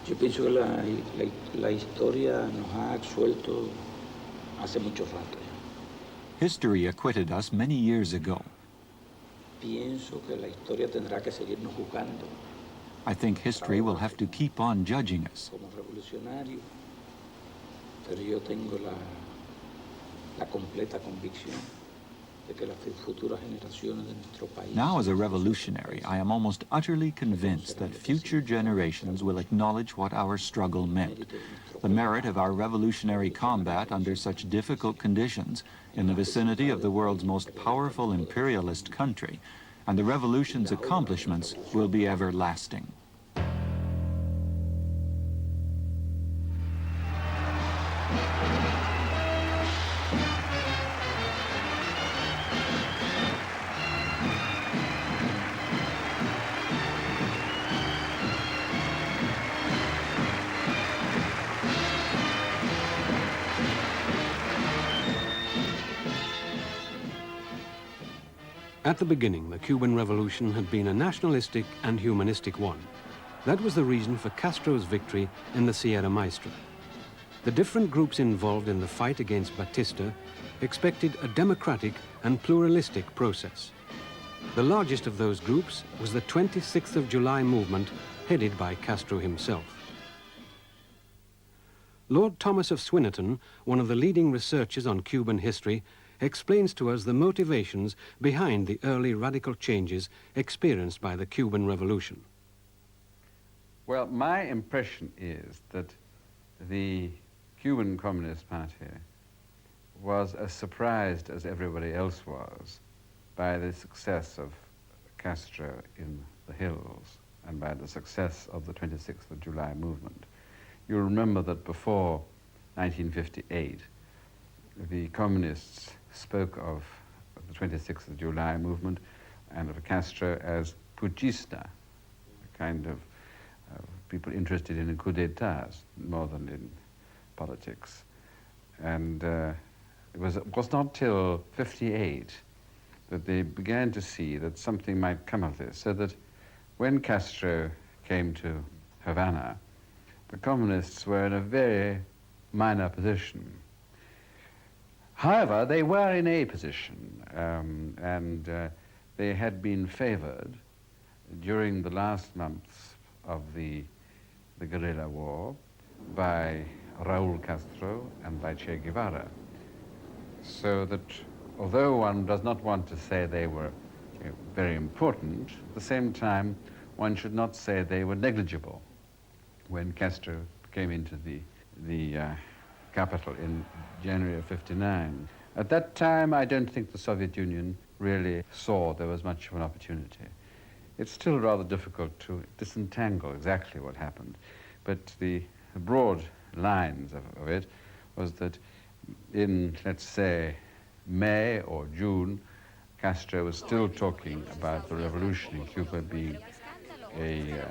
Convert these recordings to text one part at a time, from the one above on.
Yo pienso que la historia nos ha absuelto hace mucho rato ya. History acquitted us many years ago. Pienso que la historia tendrá que seguirnos juzgando. I think history will have to keep on judging us. Como revolucionario, pero yo tengo la completa convicción de que las futuras generaciones de nuestro país. Now, as a revolutionary, I am almost utterly convinced that future generations will acknowledge what our struggle meant. The merit of our revolutionary combat under such difficult conditions in the vicinity of the world's most powerful imperialist country, and the revolution's accomplishments will be everlasting. At the beginning, the Cuban Revolution had been a nationalistic and humanistic one. That was the reason for Castro's victory in the Sierra Maestra. The different groups involved in the fight against Batista expected a democratic and pluralistic process. The largest of those groups was the 26th of July movement, headed by Castro himself. Lord Thomas of Swinnerton, one of the leading researchers on Cuban history, explains to us the motivations behind the early radical changes experienced by the Cuban Revolution. Well, my impression is that the Cuban Communist Party was as surprised as everybody else was by the success of Castro in the hills and by the success of the 26th of July movement. You'll remember that before 1958, the communists spoke of the 26th of July movement and of Castro as putschista, a kind of people interested in coup d'etats more than in politics. And it was not till 58 that they began to see that something might come of this, so that when Castro came to Havana, the communists were in a very minor position. However, they were in a position, and they had been favored during the last months of the guerrilla war by Raúl Castro and by Che Guevara. So that although one does not want to say they were very important, at the same time, one should not say they were negligible when Castro came into the capital in January of '59. At that time, I don't think the Soviet Union really saw there was much of an opportunity. It's still rather difficult to disentangle exactly what happened, but the broad lines of it was that in, let's say, May or June, Castro was still talking about the revolution in Cuba being an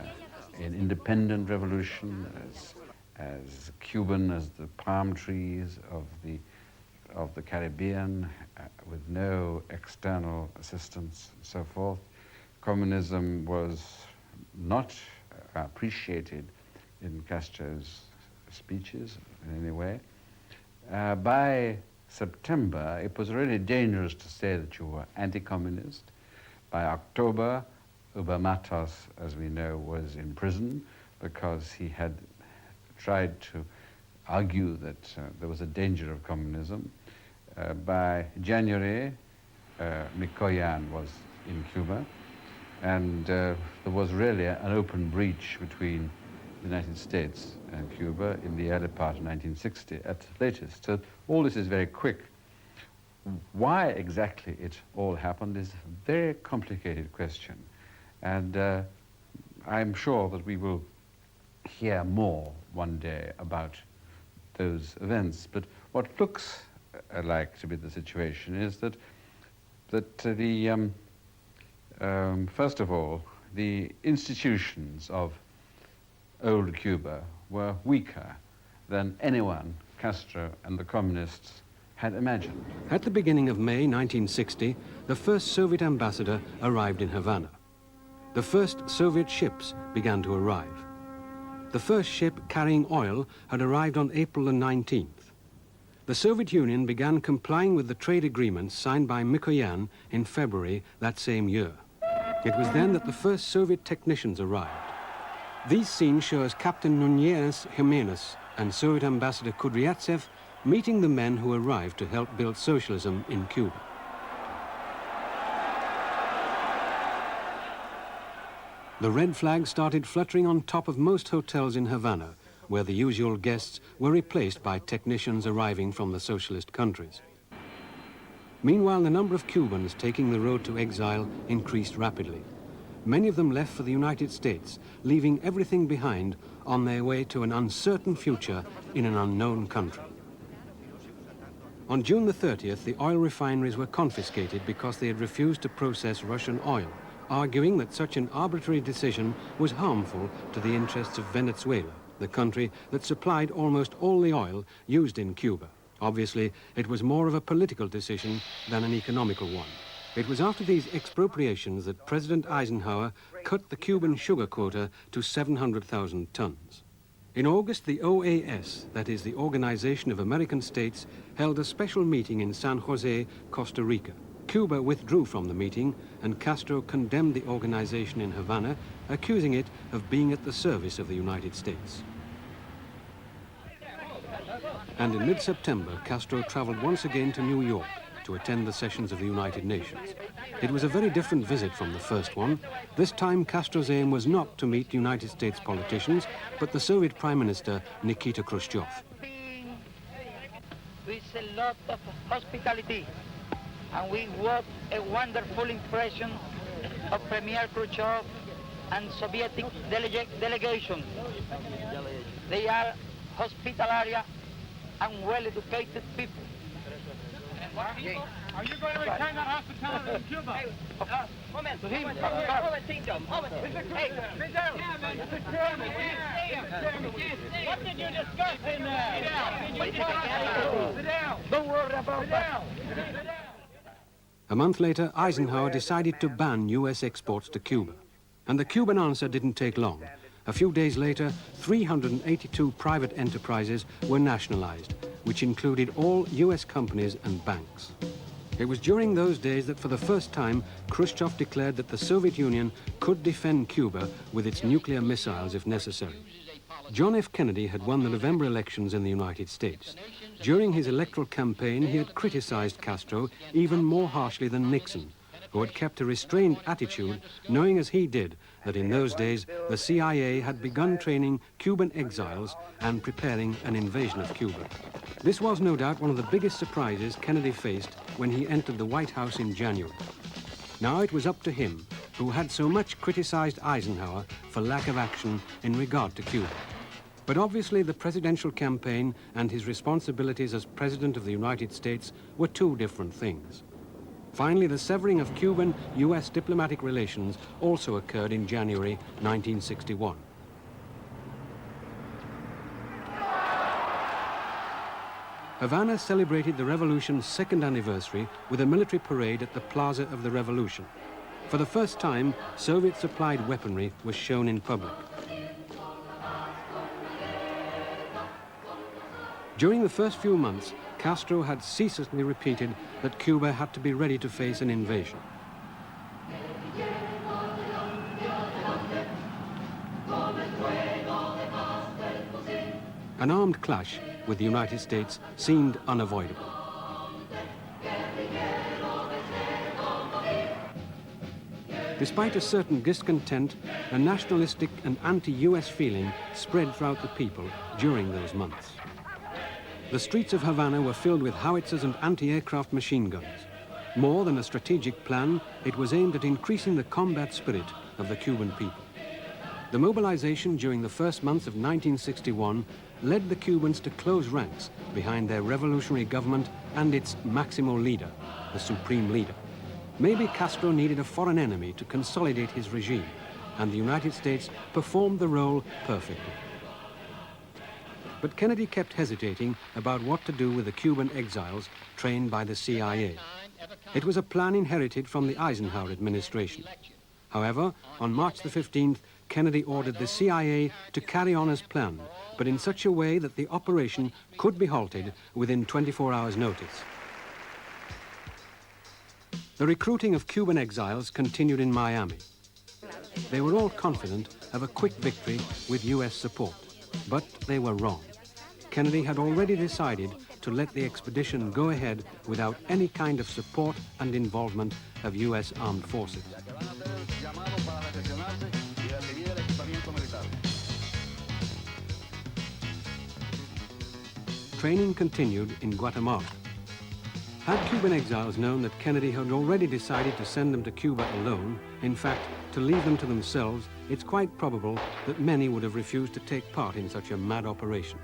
independent revolution, as Cuban as the palm trees of the Caribbean, with no external assistance and so forth. Communism was not appreciated in Castro's speeches in any way. By September, it was really dangerous to say that you were anti-communist. By October, Uber Matos, as we know, was in prison because he had tried to argue that there was a danger of communism. By January, Mikoyan was in Cuba, and there was really an open breach between the United States and Cuba in the early part of 1960 at the latest. So all this is very quick. Why exactly it all happened is a very complicated question, and I'm sure that we will hear more one day about those events. But what looks like to be the situation is that first of all, the institutions of old Cuba were weaker than anyone Castro and the communists had imagined. At the beginning of May 1960, the first Soviet ambassador arrived in Havana. The first Soviet ships began to arrive. The first ship carrying oil had arrived on April the 19th. The Soviet Union began complying with the trade agreements signed by Mikoyan in February that same year. It was then that the first Soviet technicians arrived. These scenes show us Captain Nunez Jimenez and Soviet Ambassador Kudryavtsev meeting the men who arrived to help build socialism in Cuba. The red flag started fluttering on top of most hotels in Havana, where the usual guests were replaced by technicians arriving from the socialist countries. Meanwhile, the number of Cubans taking the road to exile increased rapidly. Many of them left for the United States, leaving everything behind on their way to an uncertain future in an unknown country. On June the 30th, the oil refineries were confiscated because they had refused to process Russian oil, arguing that such an arbitrary decision was harmful to the interests of Venezuela, the country that supplied almost all the oil used in Cuba. Obviously, it was more of a political decision than an economical one. It was after these expropriations that President Eisenhower cut the Cuban sugar quota to 700,000 tons. In August, the OAS, that is the Organization of American States, held a special meeting in San Jose, Costa Rica. Cuba withdrew from the meeting, and Castro condemned the organization in Havana, accusing it of being at the service of the United States. And in mid-September, Castro traveled once again to New York to attend the sessions of the United Nations. It was a very different visit from the first one. This time, Castro's aim was not to meet United States politicians, but the Soviet Prime Minister, Nikita Khrushchev. With a lot of hospitality, and we got a wonderful impression of Premier Khrushchev and Soviet delegation. They are hospitalier and well-educated people. Are you going to return that hospitality in Cuba? What did you discuss in there? Don't worry about that. A month later, Eisenhower decided to ban U.S. exports to Cuba. And the Cuban answer didn't take long. A few days later, 382 private enterprises were nationalized, which included all U.S. companies and banks. It was during those days that for the first time, Khrushchev declared that the Soviet Union could defend Cuba with its nuclear missiles if necessary. John F. Kennedy had won the November elections in the United States. During his electoral campaign, he had criticized Castro even more harshly than Nixon, who had kept a restrained attitude, knowing as he did that in those days the CIA had begun training Cuban exiles and preparing an invasion of Cuba. This was no doubt one of the biggest surprises Kennedy faced when he entered the White House in January. Now it was up to him, who had so much criticized Eisenhower for lack of action in regard to Cuba. But obviously the presidential campaign and his responsibilities as President of the United States were two different things. Finally, the severing of Cuban-U.S. diplomatic relations also occurred in January 1961. Havana celebrated the revolution's second anniversary with a military parade at the Plaza of the Revolution. For the first time, Soviet-supplied weaponry was shown in public. During the first few months, Castro had ceaselessly repeated that Cuba had to be ready to face an invasion. An armed clash with the United States seemed unavoidable. Despite a certain discontent, a nationalistic and anti-US feeling spread throughout the people during those months. The streets of Havana were filled with howitzers and anti-aircraft machine guns. More than a strategic plan, it was aimed at increasing the combat spirit of the Cuban people. The mobilization during the first months of 1961 led the Cubans to close ranks behind their revolutionary government and its Maximo leader, the supreme leader. Maybe Castro needed a foreign enemy to consolidate his regime, and the United States performed the role perfectly. But Kennedy kept hesitating about what to do with the Cuban exiles trained by the CIA. It was a plan inherited from the Eisenhower administration. However, on March the 15th, Kennedy ordered the CIA to carry on as planned, but in such a way that the operation could be halted within 24 hours' notice. The recruiting of Cuban exiles continued in Miami. They were all confident of a quick victory with US support, but they were wrong. Kennedy had already decided to let the expedition go ahead without any kind of support and involvement of US armed forces. Training continued in Guatemala. Had Cuban exiles known that Kennedy had already decided to send them to Cuba alone, in fact, to leave them to themselves, it's quite probable that many would have refused to take part in such a mad operation.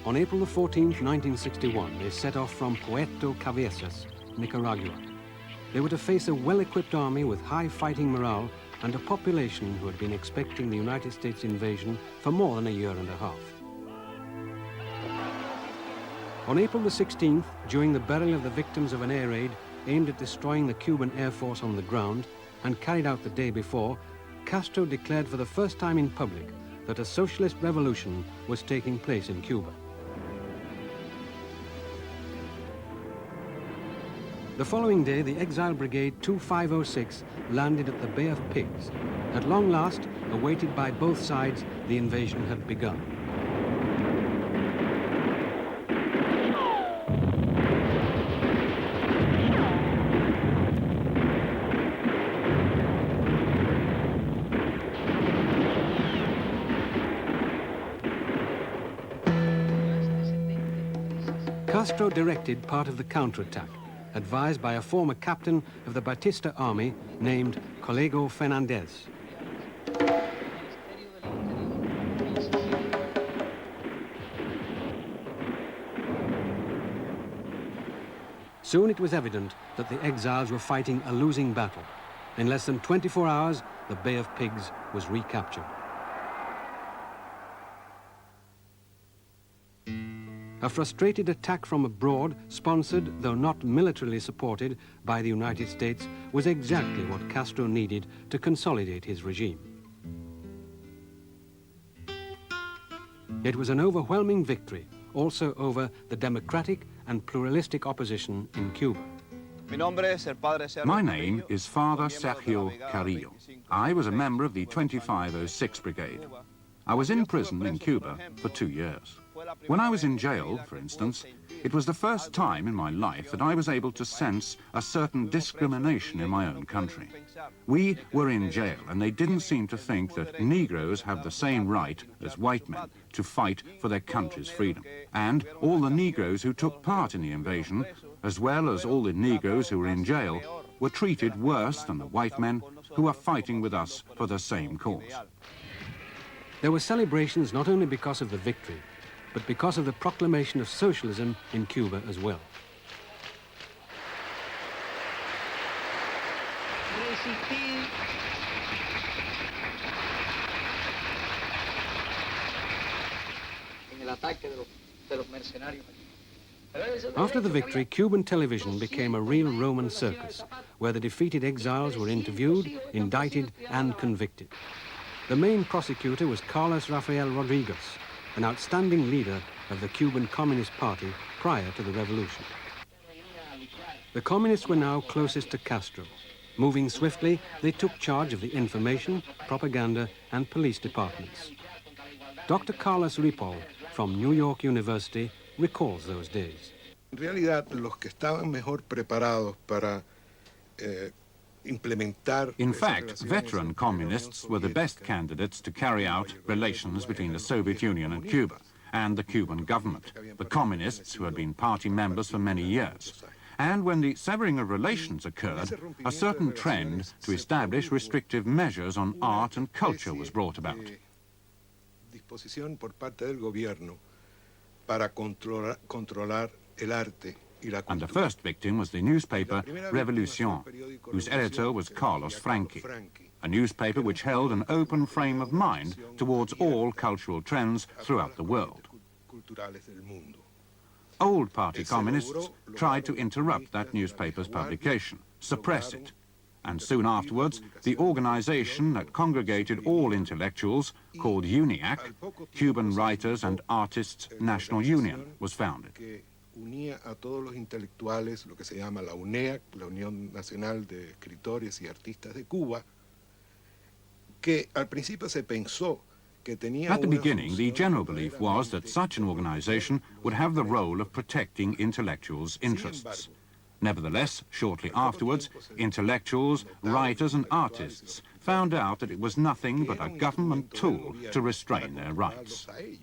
On April the 14th, 1961, they set off from Puerto Cabezas, Nicaragua. They were to face a well-equipped army with high fighting morale and a population who had been expecting the United States invasion for more than a year and a half. On April the 16th, during the burial of the victims of an air raid aimed at destroying the Cuban Air Force on the ground and carried out the day before, Castro declared for the first time in public that a socialist revolution was taking place in Cuba. The following day, the Exile Brigade 2506 landed at the Bay of Pigs. At long last, awaited by both sides, the invasion had begun. Castro directed part of the counterattack, advised by a former captain of the Batista army named Collego Fernandez. Soon it was evident that the exiles were fighting a losing battle. In less than 24 hours, the Bay of Pigs was recaptured. A frustrated attack from abroad, sponsored, though not militarily supported, by the United States, was exactly what Castro needed to consolidate his regime. It was an overwhelming victory, also over the democratic and pluralistic opposition in Cuba. My name is Father Sergio Carrillo. I was a member of the 2506 Brigade. I was in prison in Cuba for 2 years. When I was in jail, for instance, it was the first time in my life that I was able to sense a certain discrimination in my own country. We were in jail, and they didn't seem to think that Negroes have the same right as white men to fight for their country's freedom. And all the Negroes who took part in the invasion, as well as all the Negroes who were in jail, were treated worse than the white men who are fighting with us for the same cause. There were celebrations not only because of the victory, but because of the proclamation of socialism in Cuba as well. After the victory, Cuban television became a real Roman circus, where the defeated exiles were interviewed, indicted, and convicted. The main prosecutor was Carlos Rafael Rodriguez, an outstanding leader of the Cuban Communist Party prior to the revolution. The communists were now closest to Castro. Moving swiftly, they took charge of the information, propaganda, and police departments. Dr. Carlos Ripoll from New York University recalls those days. En realidad, los que estaban mejor preparados para In fact, veteran communists were the best candidates to carry out relations between the Soviet Union and Cuba, and the Cuban government, the communists who had been party members for many years. And when the severing of relations occurred, a certain trend to establish restrictive measures on art and culture was brought about. Disposición por parte del gobierno para controlar el arte. And the first victim was the newspaper Revolution, whose editor was Carlos Franchi, a newspaper which held an open frame of mind towards all cultural trends throughout the world. Old party communists tried to interrupt that newspaper's publication, suppress it, and soon afterwards, the organization that congregated all intellectuals, called UNIAC, Cuban Writers and Artists National Union, was founded. Que unía a todos los intelectuales, lo que se llama la UNEAC, la Unión Nacional de Escritores y Artistas de Cuba, que al principio se pensó que tenía At the una beginning, the función general belief was that verdaderamente such an organization would have the role of protecting intellectuals' interests. Nevertheless, shortly afterwards, intellectuals, writers and artists found out that it was nothing but a government tool to restrain their rights. a ellos.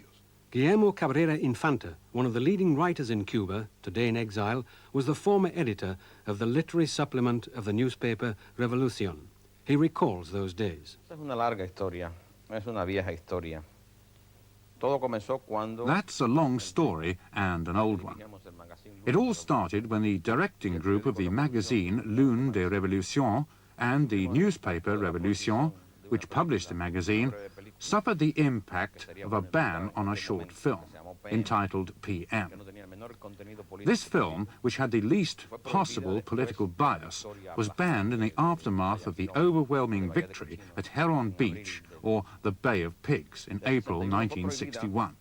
Guillermo Cabrera Infanta, one of the leading writers in Cuba, today in exile, was the former editor of the literary supplement of the newspaper Revolución. He recalls those days. Es una larga historia, es una vieja historia. Todo comenzó cuando That's a long story and an old one. It all started when the directing group of the magazine Lune de Revolution and the newspaper Revolution, which published the magazine, suffered the impact of a ban on a short film entitled PM. This film, which had the least possible political bias, was banned in the aftermath of the overwhelming victory at Heron Beach, or the Bay of Pigs, in April 1961.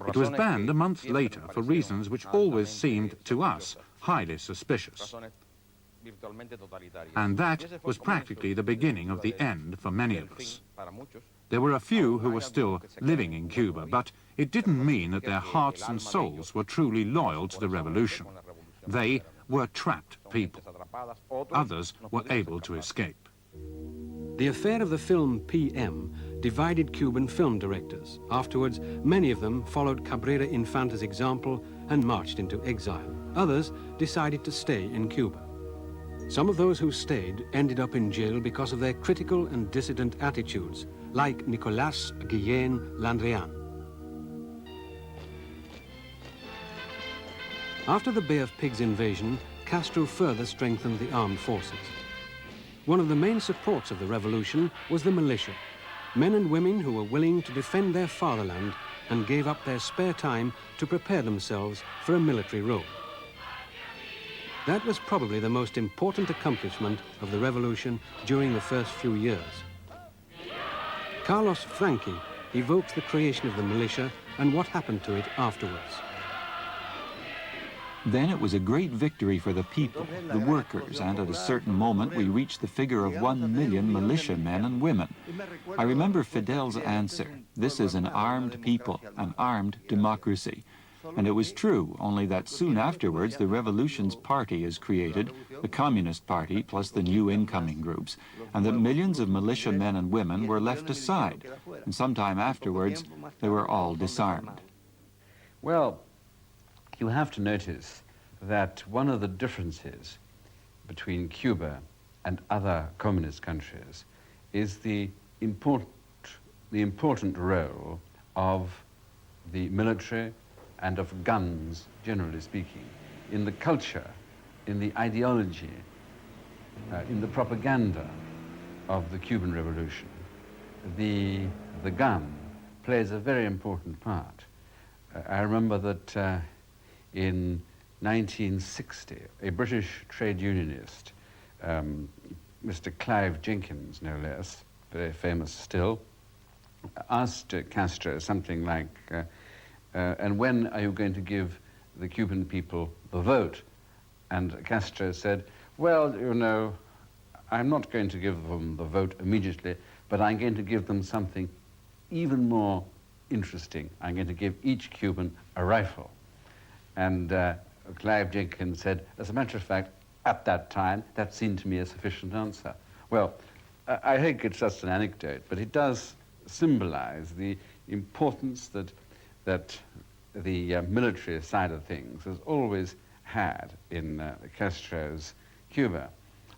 It was banned a month later for reasons which always seemed to us highly suspicious. And that was practically the beginning of the end for many of us. There were a few who were still living in Cuba, but it didn't mean that their hearts and souls were truly loyal to the revolution. They were trapped people. Others were able to escape. The affair of the film PM divided Cuban film directors. Afterwards, many of them followed Cabrera Infanta's example and marched into exile. Others decided to stay in Cuba. Some of those who stayed ended up in jail because of their critical and dissident attitudes, like Nicolas Guillen Landrian. After the Bay of Pigs invasion, Castro further strengthened the armed forces. One of the main supports of the revolution was the militia, men and women who were willing to defend their fatherland and gave up their spare time to prepare themselves for a military role. That was probably the most important accomplishment of the revolution during the first few years. Carlos Franchi evokes the creation of the militia and what happened to it afterwards. Then it was a great victory for the people, the workers, and at a certain moment we reached the figure of 1 million militia men and women. I remember Fidel's answer, "This is an armed people, an armed democracy." And it was true, only that soon afterwards the Revolution's party is created, the Communist Party plus the new incoming groups, and that millions of militia men and women were left aside, and sometime afterwards they were all disarmed. Well, you have to notice that one of the differences between Cuba and other communist countries is the important role of the military and of guns, generally speaking, in the culture, in the ideology, in the propaganda of the Cuban Revolution. The gun plays a very important part. I remember that in 1960, a British trade unionist, Mr. Clive Jenkins, no less, very famous still, asked Castro something like, and when are you going to give the Cuban people the vote? And Castro said, well, you know, I'm not going to give them the vote immediately, but I'm going to give them something even more interesting. I'm going to give each Cuban a rifle. And Clive Jenkins said, as a matter of fact, at that time, that seemed to me a sufficient answer. Well, I think it's just an anecdote, but it does symbolize the importance that the military side of things has always had in Castro's Cuba.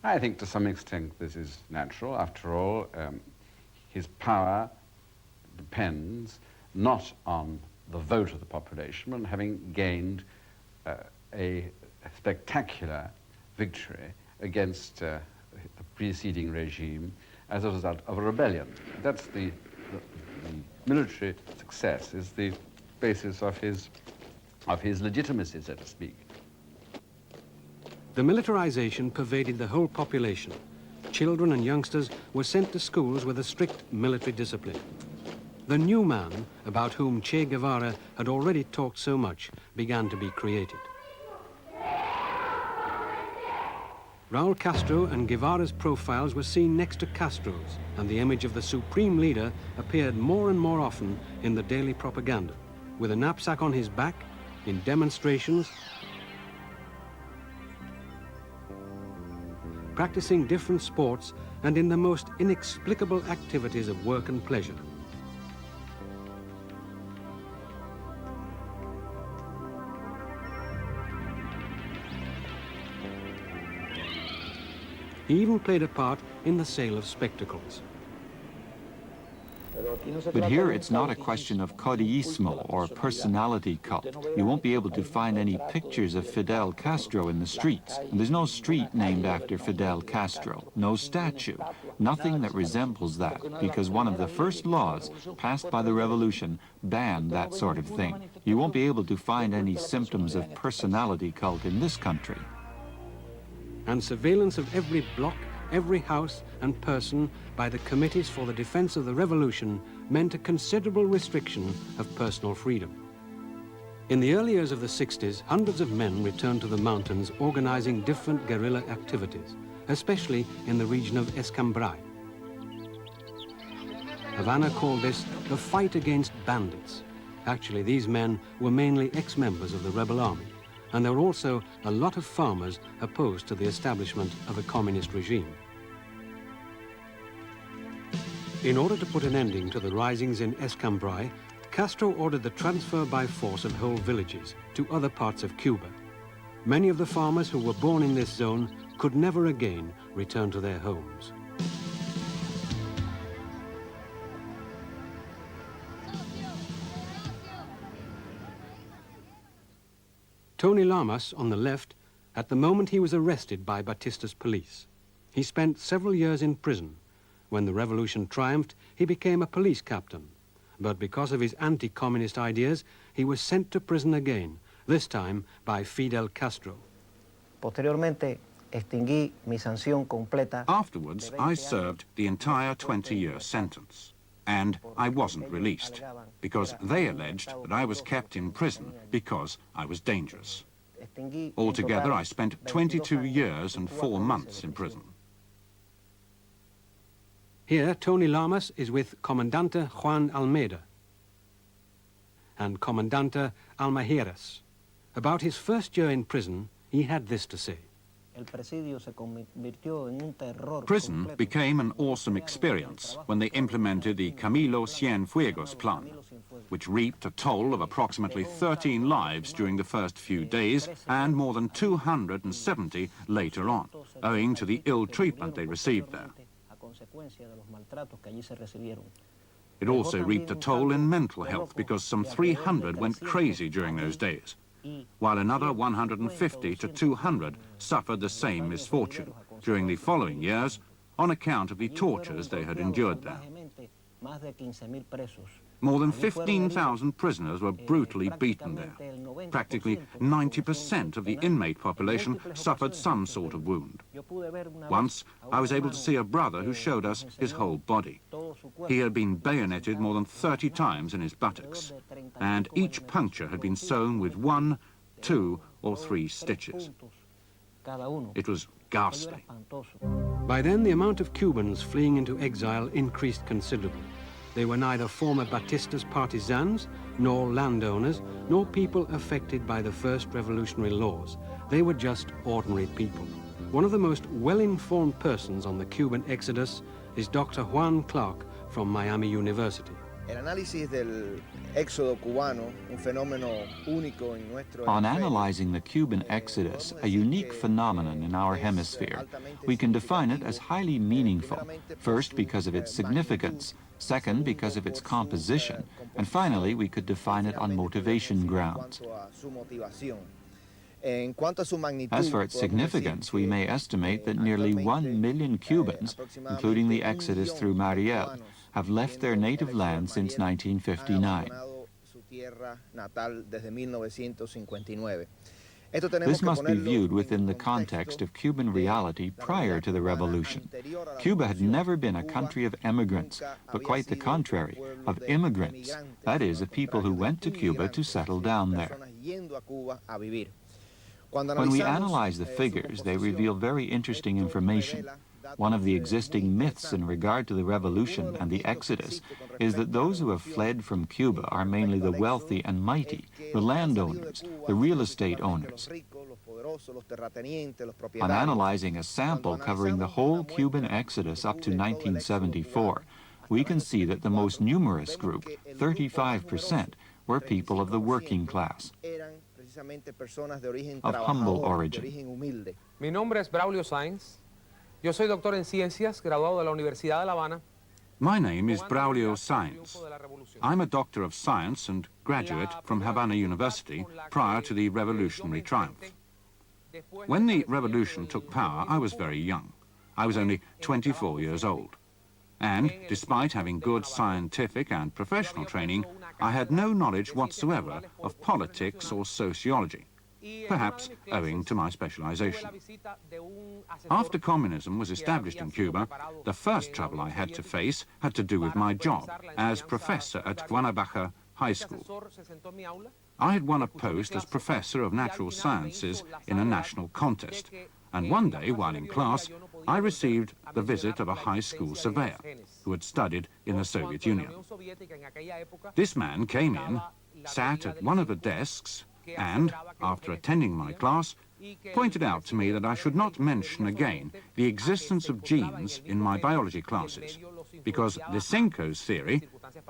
I think to some extent this is natural. After all, his power depends not on the vote of the population, but on having gained a spectacular victory against the preceding regime as a result of a rebellion. That's the military success is the basis of his legitimacy, so to speak. The militarization pervaded the whole population. Children and youngsters were sent to schools with a strict military discipline. The new man, about whom Che Guevara had already talked so much, began to be created. Raúl Castro and Guevara's profiles were seen next to Castro's, and the image of the supreme leader appeared more and more often in the daily propaganda, with a knapsack on his back, in demonstrations, practicing different sports, and in the most inexplicable activities of work and pleasure. He even played a part in the sale of spectacles. But here it's not a question of caudillismo or personality cult. You won't be able to find any pictures of Fidel Castro in the streets. And there's no street named after Fidel Castro, no statue, nothing that resembles that, because one of the first laws passed by the revolution banned that sort of thing. You won't be able to find any symptoms of personality cult in this country. And surveillance of every block, every house and person by the Committees for the Defense of the Revolution meant a considerable restriction of personal freedom. In the early years of the 60s, hundreds of men returned to the mountains organizing different guerrilla activities, especially in the region of Escambray. Havana called this the fight against bandits. Actually, these men were mainly ex-members of the rebel army, and there were also a lot of farmers opposed to the establishment of a communist regime. In order to put an ending to the risings in Escambray, Castro ordered the transfer by force of whole villages to other parts of Cuba. Many of the farmers who were born in this zone could never again return to their homes. Tony Lamas, on the left, at the moment he was arrested by Batista's police. He spent several years in prison. When the revolution triumphed, he became a police captain. But because of his anti-communist ideas, he was sent to prison again, this time by Fidel Castro. Posteriormente, extinguí mi sanción completa. Afterwards, I served the entire 20-year sentence. And I wasn't released, because they alleged that I was kept in prison because I was dangerous. Altogether, I spent 22 years and 4 months in prison. Here, Tony Lamas is with Comandante Juan Almeida and Comandante Almajeras. About his first year in prison, he had this to say. Prison became an awesome experience when they implemented the Camilo Cienfuegos plan, which reaped a toll of approximately 13 lives during the first few days and more than 270 later on, owing to the ill treatment they received there. It also reaped a toll in mental health because some 300 went crazy during those days, while another 150 to 200 suffered the same misfortune during the following years on account of the tortures they had endured there. More than 15,000 prisoners were brutally beaten there. Practically 90% of the inmate population suffered some sort of wound. Once, I was able to see a brother who showed us his whole body. He had been bayoneted more than 30 times in his buttocks, and each puncture had been sewn with 1, 2, or 3 stitches. It was ghastly. By then, the amount of Cubans fleeing into exile increased considerably. They were neither former Batista's partisans, nor landowners, nor people affected by the first revolutionary laws. They were just ordinary people. One of the most well-informed persons on the Cuban exodus is Dr. Juan Clark from Miami University. On analyzing the Cuban exodus, a unique phenomenon in our hemisphere, we can define it as highly meaningful, first because of its significance, second because of its composition, and finally we could define it on motivation grounds. As for its significance, we may estimate that nearly 1 million Cubans, including the exodus through Mariel, have left their native land since 1959. This must be viewed within the context of Cuban reality prior to the revolution. Cuba had never been a country of emigrants, but quite the contrary, of immigrants, that is, of people who went to Cuba to settle down there. When we analyze the figures, they reveal very interesting information. One of the existing myths in regard to the revolution and the exodus is that those who have fled from Cuba are mainly the wealthy and mighty, the landowners, the real estate owners. On analyzing a sample covering the whole Cuban exodus up to 1974, we can see that the most numerous group, 35%, were people of the working class, of humble origin. Mi nombre es Braulio Sáenz. Yo soy doctor en ciencias, graduado de la Universidad de La Habana. My name is Braulio Sáenz. I'm a doctor of science and graduate from Havana University prior to the revolutionary triumph. When the revolution took power, I was very young. I was only 24 years old. And despite having good scientific and professional training, I had no knowledge whatsoever of politics or sociology, perhaps owing to my specialization. After communism was established in Cuba, the first trouble I had to face had to do with my job as professor at Guanabaja High School. I had won a post as professor of natural sciences in a national contest, and one day, while in class, I received the visit of a high school surveyor who had studied in the Soviet Union. This man came in, sat at one of the desks, and, after attending my class, pointed out to me that I should not mention again the existence of genes in my biology classes, because Lysenko's theory,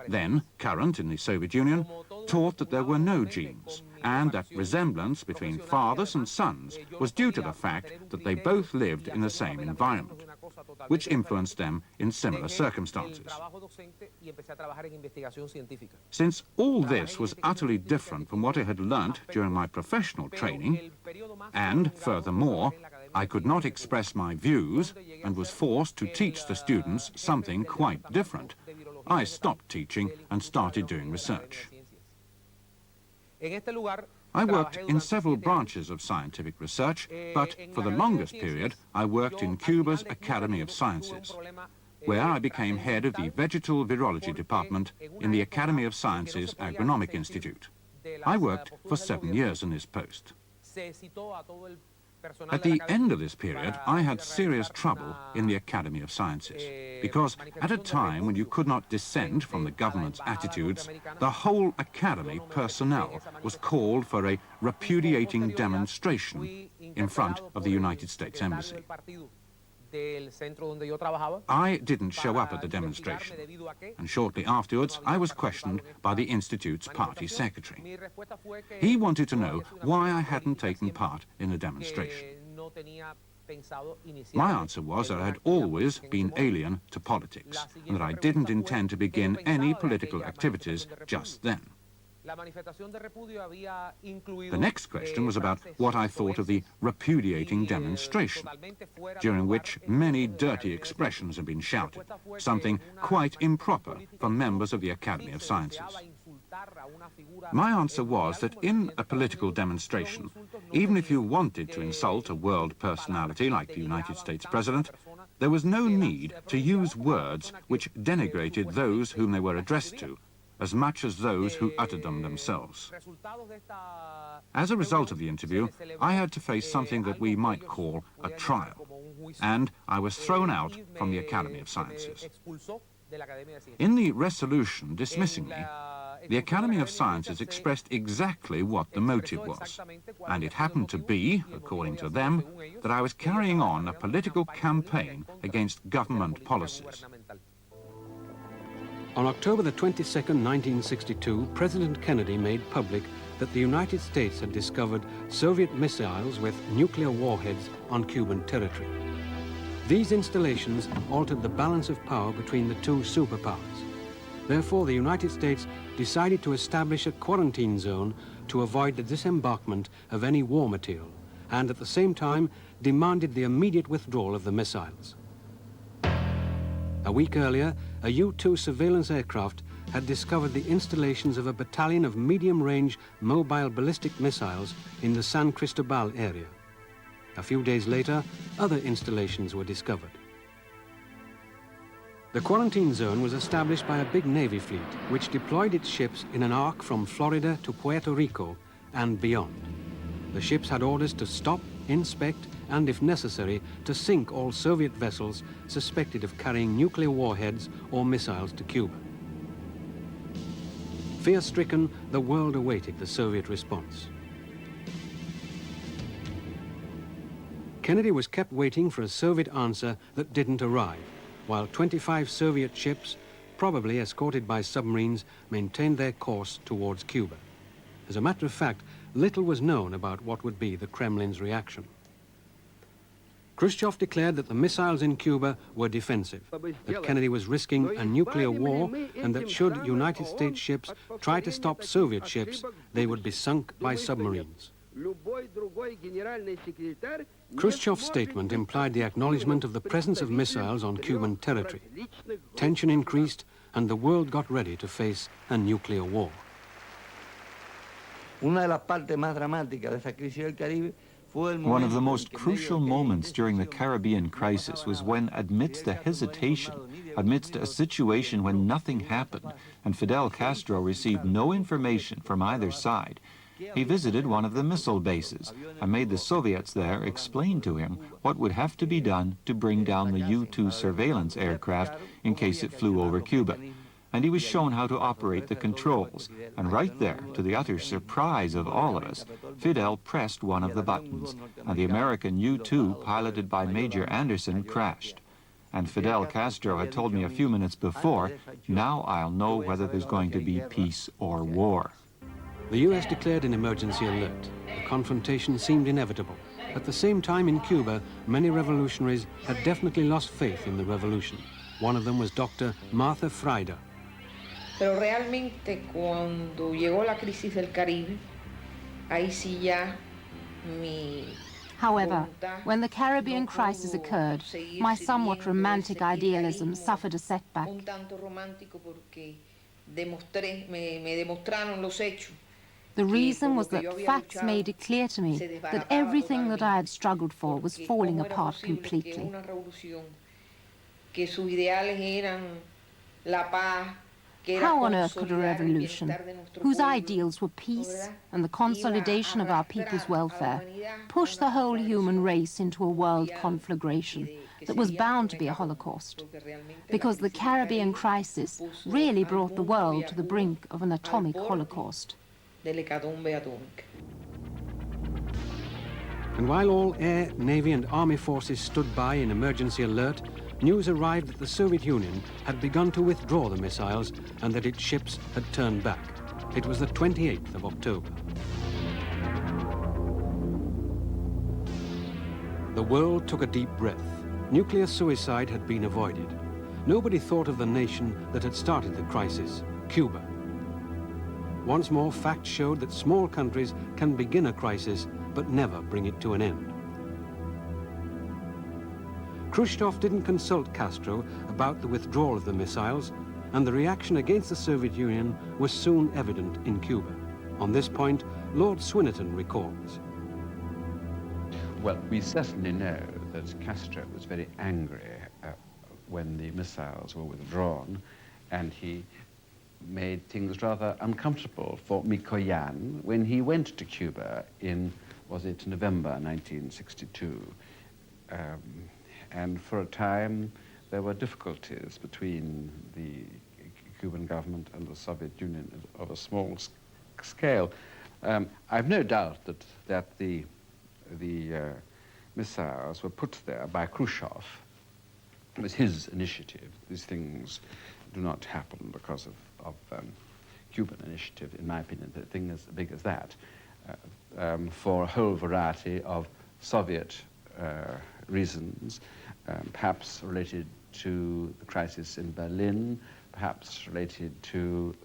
then current in the Soviet Union, taught that there were no genes, and that resemblance between fathers and sons was due to the fact that they both lived in the same environment, which influenced them in similar circumstances. Since all this was utterly different from what I had learnt during my professional training, and furthermore, I could not express my views and was forced to teach the students something quite different, I stopped teaching and started doing research. I worked in several branches of scientific research, but for the longest period I worked in Cuba's Academy of Sciences, where I became head of the Vegetal Virology Department in the Academy of Sciences Agronomic Institute. I worked for 7 years in this post. At the end of this period, I had serious trouble in the Academy of Sciences, because at a time when you could not dissent from the government's attitudes, the whole Academy personnel was called for a repudiating demonstration in front of the United States Embassy. I didn't show up at the demonstration, and shortly afterwards I was questioned by the Institute's party secretary. He wanted to know why I hadn't taken part in the demonstration. My answer was that I had always been alien to politics, and that I didn't intend to begin any political activities just then. The next question was about what I thought of the repudiating demonstration, during which many dirty expressions had been shouted, something quite improper for members of the Academy of Sciences. My answer was that in a political demonstration, even if you wanted to insult a world personality like the United States President, there was no need to use words which denigrated those whom they were addressed to, as much as those who uttered them themselves. As a result of the interview, I had to face something that we might call a trial, and I was thrown out from the Academy of Sciences. In the resolution dismissing me, the Academy of Sciences expressed exactly what the motive was, and it happened to be, according to them, that I was carrying on a political campaign against government policies. On October the 22nd, 1962, President Kennedy made public that the United States had discovered Soviet missiles with nuclear warheads on Cuban territory. These installations altered the balance of power between the two superpowers. Therefore, the United States decided to establish a quarantine zone to avoid the disembarkment of any war material, and at the same time demanded the immediate withdrawal of the missiles. A week earlier, a U-2 surveillance aircraft had discovered the installations of a battalion of medium-range mobile ballistic missiles in the San Cristobal area. A few days later, other installations were discovered. The quarantine zone was established by a big Navy fleet, which deployed its ships in an arc from Florida to Puerto Rico and beyond. The ships had orders to stop, inspect, and if necessary, to sink all Soviet vessels suspected of carrying nuclear warheads or missiles to Cuba. Fear-stricken, the world awaited the Soviet response. Kennedy was kept waiting for a Soviet answer that didn't arrive, while 25 Soviet ships, probably escorted by submarines, maintained their course towards Cuba. As a matter of fact, little was known about what would be the Kremlin's reaction. Khrushchev declared that the missiles in Cuba were defensive, that Kennedy was risking a nuclear war, and that should United States ships try to stop Soviet ships, they would be sunk by submarines. Khrushchev's statement implied the acknowledgement of the presence of missiles on Cuban territory. Tension increased, and the world got ready to face a nuclear war. One of the most crucial moments during the Caribbean crisis was when, amidst the hesitation, amidst a situation when nothing happened, and Fidel Castro received no information from either side, he visited one of the missile bases and made the Soviets there explain to him what would have to be done to bring down the U-2 surveillance aircraft in case it flew over Cuba. And he was shown how to operate the controls. And right there, to the utter surprise of all of us, Fidel pressed one of the buttons, and the American U-2, piloted by Major Anderson, crashed. And Fidel Castro had told me a few minutes before, now I'll know whether there's going to be peace or war. The U.S. declared an emergency alert. The confrontation seemed inevitable. At the same time in Cuba, many revolutionaries had definitely lost faith in the revolution. One of them was Dr. Martha Frieda. Pero realmente cuando llegó la crisis del Caribe, ahí sí ya mi... However, when the Caribbean crisis occurred, my somewhat romantic idealism suffered a setback. Un tanto romántico porque me demostraron los hechos. The reason was that facts made it clear to me that everything that I had struggled for was falling apart completely. Que sus ideales eran la paz. How on earth could a revolution, whose ideals were peace and the consolidation of our people's welfare, push the whole human race into a world conflagration that was bound to be a Holocaust? Because the Caribbean crisis really brought the world to the brink of an atomic Holocaust. And while all air, navy and army forces stood by in emergency alert, news arrived that the Soviet Union had begun to withdraw the missiles and that its ships had turned back. It was the 28th of October. The world took a deep breath. Nuclear suicide had been avoided. Nobody thought of the nation that had started the crisis, Cuba. Once more, facts showed that small countries can begin a crisis but never bring it to an end. Khrushchev didn't consult Castro about the withdrawal of the missiles, and the reaction against the Soviet Union was soon evident in Cuba. On this point, Lord Swinnerton recalls. Well, we certainly know that Castro was very angry when the missiles were withdrawn, and he made things rather uncomfortable for Mikoyan when he went to Cuba in, was it November 1962? And for a time, there were difficulties between the Cuban government and the Soviet Union of a small scale. I've no doubt that the missiles were put there by Khrushchev. It was his initiative. These things do not happen because of Cuban initiative, in my opinion. The thing as big as that, for a whole variety of Soviet reasons, perhaps related to the crisis in Berlin, perhaps related to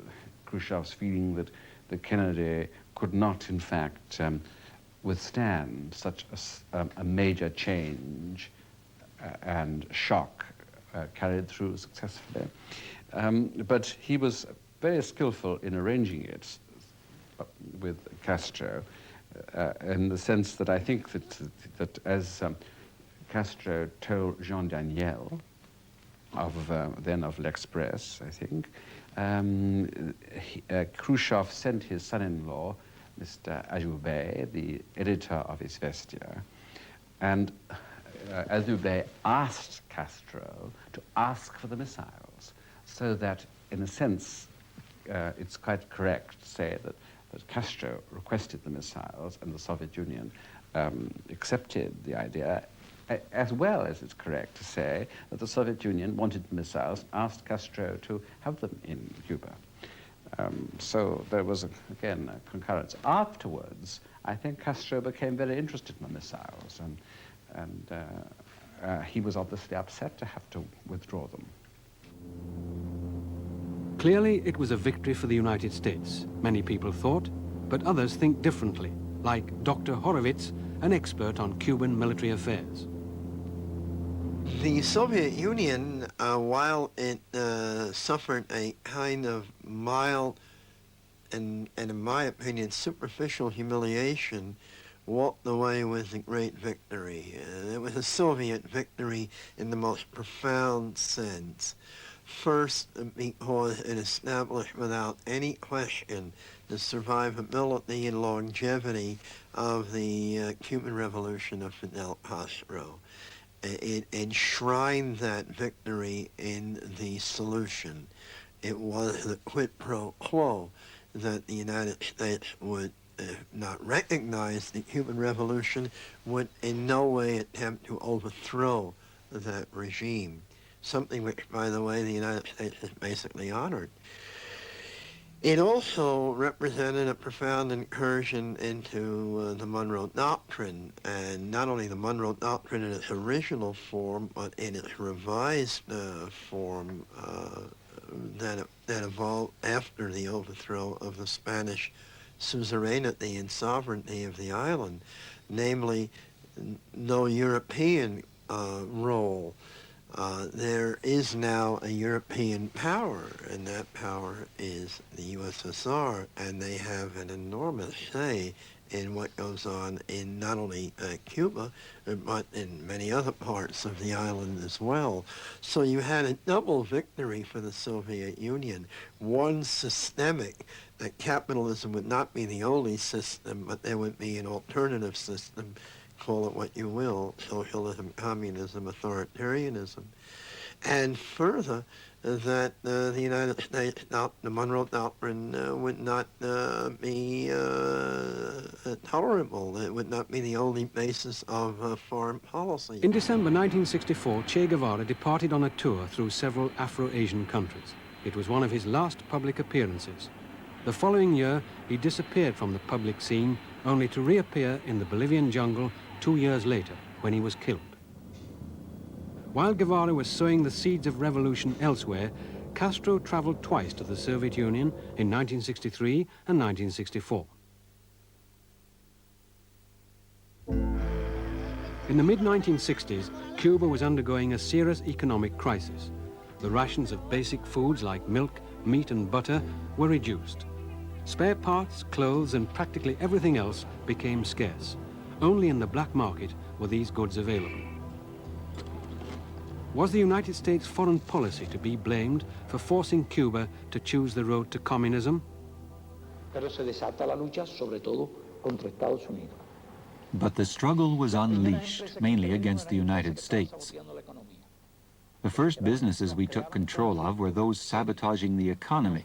Khrushchev's feeling that Kennedy could not, in fact, withstand such a major change and shock carried through successfully. But he was very skillful in arranging it with Castro, in the sense that I think that as Castro told Jean Daniel, then of L'Express, I think, Khrushchev sent his son-in-law, Mr. Ajoubet, the editor of Izvestia, and Ajoubet asked Castro to ask for the missiles, so that, in a sense, it's quite correct to say that Castro requested the missiles and the Soviet Union accepted the idea, as well as it's correct to say that the Soviet Union wanted the missiles, asked Castro to have them in Cuba. So there was, again, a concurrence. Afterwards, I think Castro became very interested in the missiles, and he was obviously upset to have to withdraw them. Clearly, it was a victory for the United States, many people thought, but others think differently, like Dr. Horowitz, an expert on Cuban military affairs. The Soviet Union, while it suffered a kind of mild and in my opinion, superficial humiliation, walked away with a great victory. It was a Soviet victory in the most profound sense. First, because it established without any question the survivability and longevity of the Cuban Revolution of Fidel Castro. It enshrined that victory in the solution. It was the quid pro quo that the United States would not recognize the Cuban Revolution, would in no way attempt to overthrow that regime. Something which, by the way, the United States has basically honored. It also represented a profound incursion into the Monroe Doctrine, and not only the Monroe Doctrine in its original form, but in its revised form that evolved after the overthrow of the Spanish suzerainty and sovereignty of the island, namely no European role. There is now a European power, and that power is the USSR, and they have an enormous say in what goes on in not only Cuba, but in many other parts of the island as well. So you had a double victory for the Soviet Union. One systemic, that capitalism would not be the only system, but there would be an alternative system, call it what you will, socialism, communism, authoritarianism. And further, that the United States, the Monroe Doctrine would not be tolerable. It would not be the only basis of foreign policy. In December 1964, Che Guevara departed on a tour through several Afro-Asian countries. It was one of his last public appearances. The following year, he disappeared from the public scene, only to reappear in the Bolivian jungle 2 years later, when he was killed. While Guevara was sowing the seeds of revolution elsewhere, Castro traveled twice to the Soviet Union in 1963 and 1964. In the mid-1960s, Cuba was undergoing a serious economic crisis. The rations of basic foods like milk, meat and butter were reduced. Spare parts, clothes and practically everything else became scarce. Only in the black market were these goods available. Was the United States foreign policy to be blamed for forcing Cuba to choose the road to communism? Pero se desata la lucha sobre todo contra Estados Unidos. But the struggle was unleashed, mainly against the United States. The first businesses we took control of were those sabotaging the economy.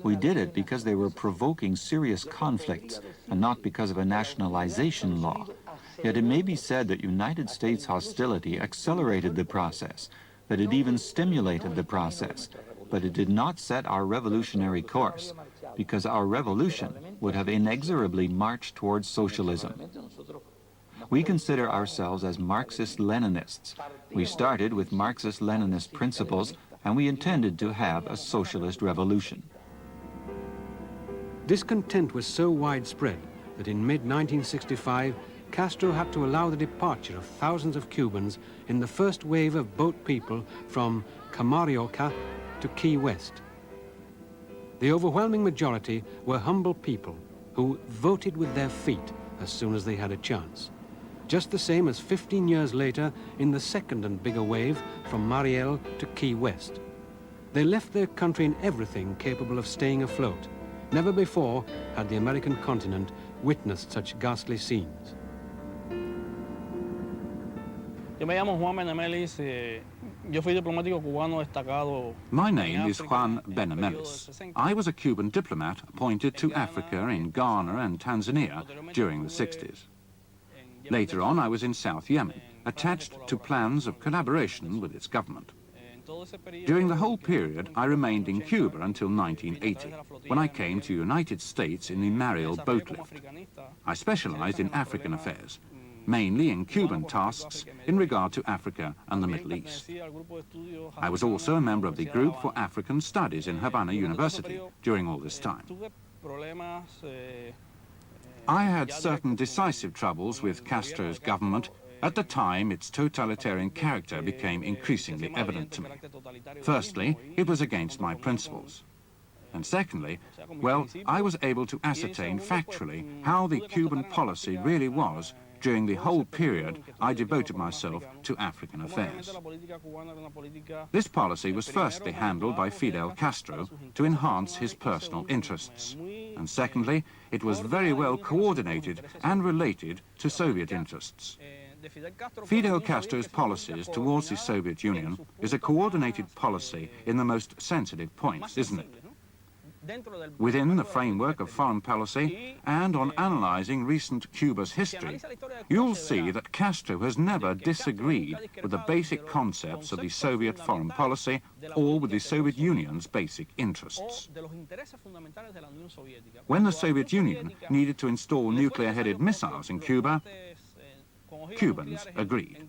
We did it because they were provoking serious conflicts and not because of a nationalization law. Yet it may be said that United States hostility accelerated the process, that it even stimulated the process, but it did not set our revolutionary course, because our revolution would have inexorably marched towards socialism. We consider ourselves as Marxist-Leninists. We started with Marxist-Leninist principles, and we intended to have a socialist revolution. Discontent was so widespread that in mid-1965, Castro had to allow the departure of thousands of Cubans in the first wave of boat people from Camarioca to Key West. The overwhelming majority were humble people who voted with their feet as soon as they had a chance. Just the same as 15 years later in the second and bigger wave from Mariel to Key West. They left their country in everything capable of staying afloat. Never before had the American continent witnessed such ghastly scenes. Yo me llamo Juan Benemelis. Yo fui diplomático cubano destacado. My name is Juan Benemelis. I was a Cuban diplomat appointed to Africa in Ghana and Tanzania during the 60s. Later on, I was in South Yemen, attached to plans of collaboration with its government. During the whole period, I remained in Cuba until 1980, when I came to the United States in the Mariel boat lift. I specialized in African affairs, mainly in Cuban tasks in regard to Africa and the Middle East. I was also a member of the Group for African Studies in Havana University during all this time. I had certain decisive troubles with Castro's government. At the time, its totalitarian character became increasingly evident to me. Firstly, it was against my principles. And secondly, well, I was able to ascertain factually how the Cuban policy really was during the whole period I devoted myself to African affairs. This policy was firstly handled by Fidel Castro to enhance his personal interests. And secondly, it was very well coordinated and related to Soviet interests. Fidel Castro's policies towards the Soviet Union is a coordinated policy in the most sensitive points, isn't it? Within the framework of foreign policy and on analyzing recent Cuba's history, you'll see that Castro has never disagreed with the basic concepts of the Soviet foreign policy or with the Soviet Union's basic interests. When the Soviet Union needed to install nuclear-headed missiles in Cuba, Cubans agreed.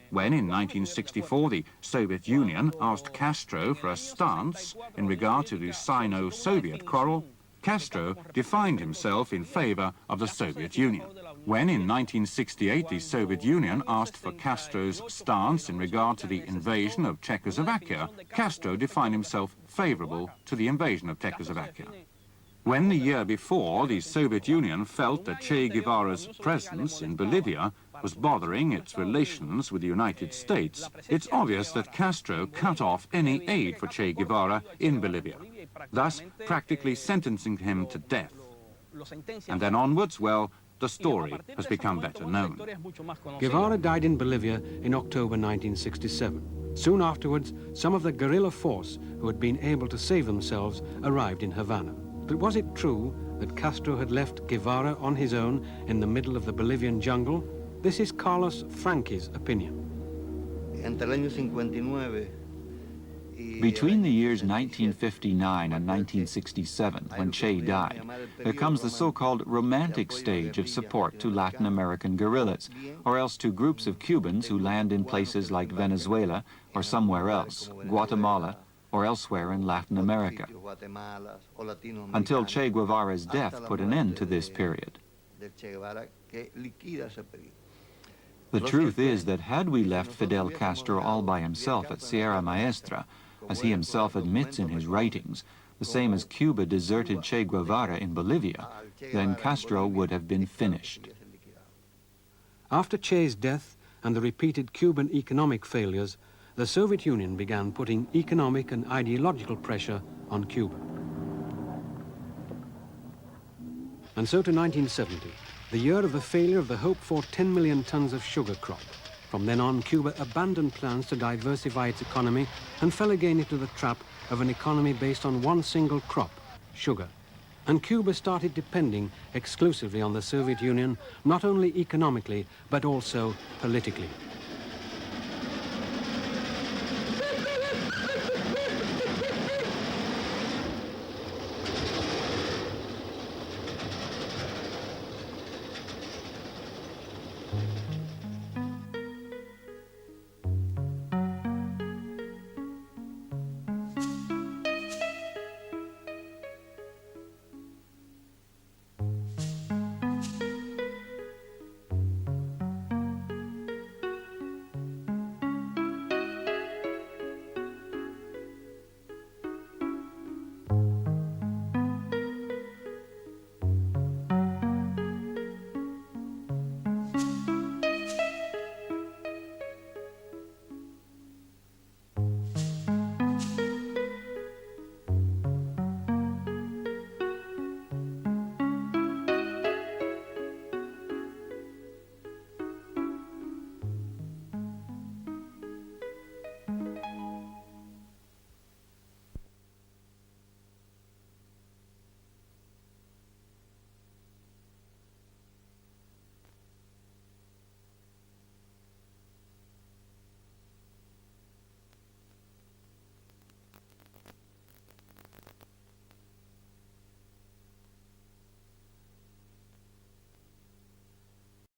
When in 1964 the Soviet Union asked Castro for a stance in regard to the Sino-Soviet quarrel, Castro defined himself in favor of the Soviet Union. When in 1968 the Soviet Union asked for Castro's stance in regard to the invasion of Czechoslovakia, Castro defined himself favorable to the invasion of Czechoslovakia. When the year before the Soviet Union felt that Che Guevara's presence in Bolivia was bothering its relations with the United States, it's obvious that Castro cut off any aid for Che Guevara in Bolivia, thus practically sentencing him to death. And then onwards, well, the story has become better known. Guevara died in Bolivia in October 1967. Soon afterwards, some of the guerrilla force who had been able to save themselves arrived in Havana. But was it true that Castro had left Guevara on his own in the middle of the Bolivian jungle? This is Carlos Franchi's opinion. Between the years 1959 and 1967, when Che died, there comes the so-called romantic stage of support to Latin American guerrillas, or else to groups of Cubans who land in places like Venezuela or somewhere else, Guatemala, or elsewhere in Latin America, until Che Guevara's death put an end to this period. The truth is that had we left Fidel Castro all by himself at Sierra Maestra, as he himself admits in his writings, the same as Cuba deserted Che Guevara in Bolivia, then Castro would have been finished. After Che's death and the repeated Cuban economic failures, the Soviet Union began putting economic and ideological pressure on Cuba. And so to 1970, the year of the failure of the hoped-for 10 million tons of sugar crop. From then on, Cuba abandoned plans to diversify its economy and fell again into the trap of an economy based on one single crop, sugar. And Cuba started depending exclusively on the Soviet Union, not only economically, but also politically.